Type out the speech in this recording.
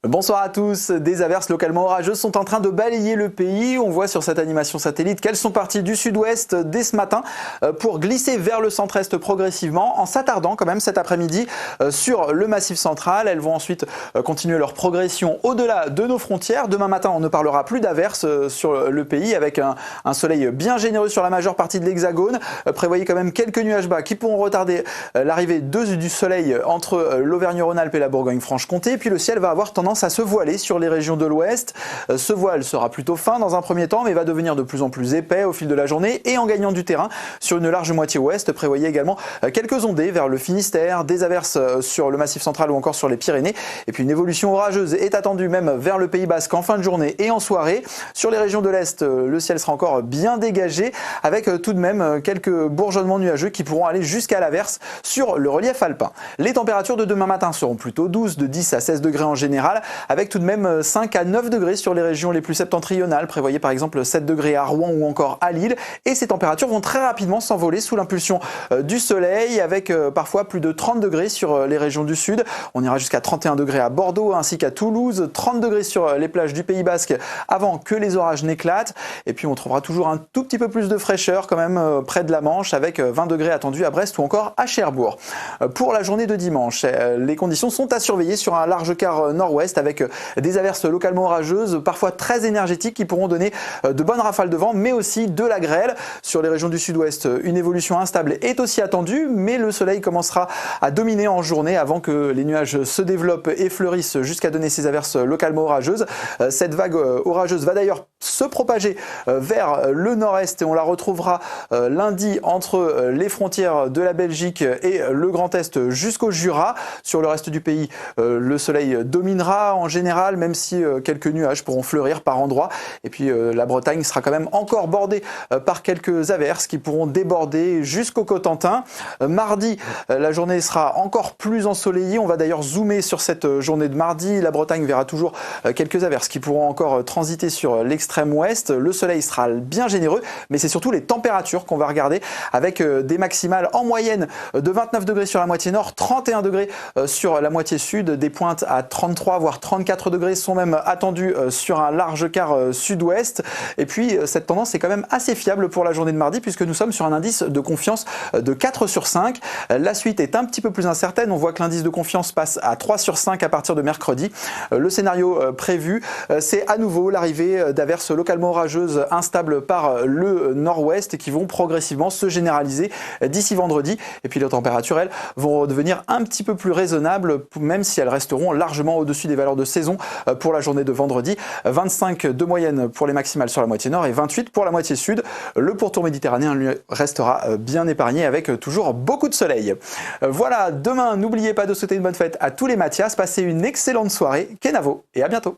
Bonsoir à tous. Des averses localement orageuses sont en train de balayer le pays. On voit sur cette animation satellite qu'elles sont parties du sud-ouest dès ce matin pour glisser vers le centre-est progressivement en s'attardant quand même cet après-midi sur le massif central. Elles vont ensuite continuer leur progression au-delà de nos frontières. Demain matin, on ne parlera plus d'averses sur le pays avec un soleil bien généreux sur la majeure partie de l'hexagone. Prévoyez quand même quelques nuages bas qui pourront retarder l'arrivée du soleil entre l'Auvergne-Rhône-Alpes et la Bourgogne-Franche-Comté. Puis le ciel va avoir tendance à se voiler sur les régions de l'ouest. Ce voile sera plutôt fin dans un premier temps, mais va devenir de plus en plus épais au fil de la journée et en gagnant du terrain sur une large moitié ouest. Prévoyez également quelques ondées vers le Finistère, des averses sur le Massif central ou encore sur les Pyrénées. Et puis une évolution orageuse est attendue même vers le Pays basque en fin de journée et en soirée. Sur les régions de l'est, le ciel sera encore bien dégagé avec tout de même quelques bourgeonnements nuageux qui pourront aller jusqu'à l'averse sur le relief alpin. Les températures de demain matin seront plutôt douces, de 10 à 16 degrés en général, avec tout de même 5 à 9 degrés sur les régions les plus septentrionales. Prévoyez par exemple 7 degrés à Rouen ou encore à Lille. Et ces températures vont très rapidement s'envoler sous l'impulsion du soleil, avec parfois plus de 30 degrés sur les régions du sud. On ira jusqu'à 31 degrés à Bordeaux ainsi qu'à Toulouse, 30 degrés sur les plages du Pays basque avant que les orages n'éclatent. Et puis on trouvera toujours un tout petit peu plus de fraîcheur quand même près de la Manche, avec 20 degrés attendus à Brest ou encore à Cherbourg. Pour la journée de dimanche, les conditions sont à surveiller sur un large quart nord-ouest, avec des averses localement orageuses, parfois très énergétiques, qui pourront donner de bonnes rafales de vent, mais aussi de la grêle. Sur les régions du sud-ouest, une évolution instable est aussi attendue, mais le soleil commencera à dominer en journée avant que les nuages se développent et fleurissent jusqu'à donner ces averses localement orageuses. Cette vague orageuse va d'ailleurs se propager vers le nord-est et on la retrouvera lundi entre les frontières de la Belgique et le Grand Est jusqu'au Jura. Sur le reste du pays, le soleil dominera en général, même si quelques nuages pourront fleurir par endroits. Et puis la Bretagne sera quand même encore bordée par quelques averses qui pourront déborder jusqu'au Cotentin. Mardi, la journée sera encore plus ensoleillée. On va d'ailleurs zoomer sur cette journée de mardi. La Bretagne verra toujours quelques averses qui pourront encore transiter sur l'extrême ouest. Le soleil sera bien généreux, mais c'est surtout les températures qu'on va regarder, avec des maximales en moyenne de 29 degrés sur la moitié nord, 31 degrés sur la moitié sud, des pointes à 33 voire 34 degrés sont même attendus sur un large quart sud-ouest. Et puis cette tendance est quand même assez fiable pour la journée de mardi, puisque nous sommes sur un indice de confiance de 4 sur 5. La suite est un petit peu plus incertaine. On voit que l'indice de confiance passe à 3 sur 5 à partir de mercredi. Le scénario prévu, c'est à nouveau l'arrivée d'averses localement orageuses instables par le nord-ouest qui vont progressivement se généraliser d'ici vendredi. Et puis les températures, elles, vont devenir un petit peu plus raisonnables, même si elles resteront largement au-dessus des valeurs de saison pour la journée de vendredi. 25 de moyenne pour les maximales sur la moitié nord et 28 pour la moitié sud. Le pourtour méditerranéen lui restera bien épargné avec toujours beaucoup de soleil. Voilà, demain, n'oubliez pas de souhaiter une bonne fête à tous les Mathias. Passez une excellente soirée. Kenavo et à bientôt.